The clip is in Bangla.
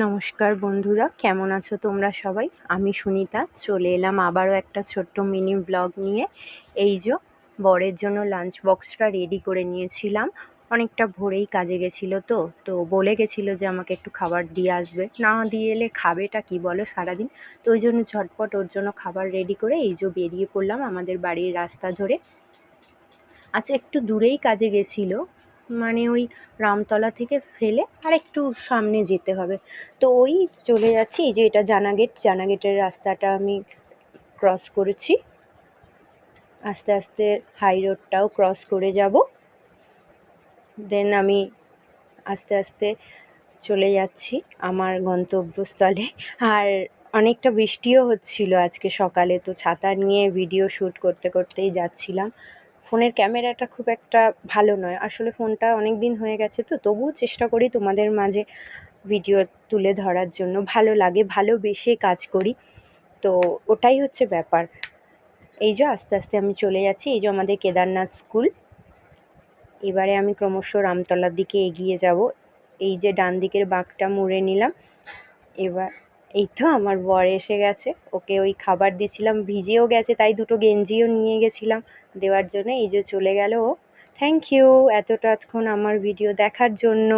নমস্কার বন্ধুরা, কেমন আছো তোমরা সবাই? আমি সুনিতা চলে এলাম আবারও একটা ছোট্ট মিনি ব্লগ নিয়ে। এই যে বরের জন্য লাঞ্চ বক্সটা রেডি করে নিয়েছিলাম। অনেকটা ভোরেই কাজে গেছিলো, তো বলে গেছিলো যে আমাকে একটু খাবার দিয়ে আসবে, না দিয়ে এলে খাবেটা কি বলো সারাদিন। তো ওই জন্য ঝটপট ওর জন্য খাবার রেডি করে এই যে বেরিয়ে পড়লাম আমাদের বাড়ির রাস্তা ধরে। আচ্ছা, একটু দূরেই কাজে গেছিলো, মানে ওই রামতলা থেকে ফেলে আর একটু সামনে যেতে হবে। তো ওই চলে যাচ্ছি, এই যে এটা জানা গেট, জানা গেটের রাস্তাটা আমি ক্রস করেছি। আস্তে আস্তে হাই রোডটাও ক্রস করে যাব, দেন আমি আস্তে আস্তে চলে যাচ্ছি আমার গন্তব্যস্থলে। আর অনেকটা বৃষ্টিও হচ্ছিল আজকে সকালে, তো ছাতা নিয়ে ভিডিও শ্যুট করতে করতেই যাচ্ছিলাম। ফোনের ক্যামেরাটা খুব একটা ভালো নয় আসলে, ফোনটা অনেক দিন হয়ে গেছে, তো তবুও চেষ্টা করি তোমাদের মাঝে ভিডিও তুলে ধরার জন্য। ভালো লাগে, ভালোবেসে কাজ করি, তো ওটাই হচ্ছে ব্যাপার। এই যে আস্তে আস্তে আমি চলে যাচ্ছি, এই যে আমাদের কেদারনাথ স্কুল। এবারে আমি ক্রমশ রামতলার দিকে এগিয়ে যাব। এই যে ডান দিকের বাঁকটা মুড়ে নিলাম। এবার এই তো আমার বর এসে গেছে, ওকে ওই খাবার দিয়েছিলাম, ভিজেও গেছে, তাই দুটো গেঞ্জিও নিয়ে গেছিলাম দেওয়ার জন্য। এই যে চলে গেল ও। থ্যাংক ইউ এতটাক্ষণ আমার ভিডিও দেখার জন্য।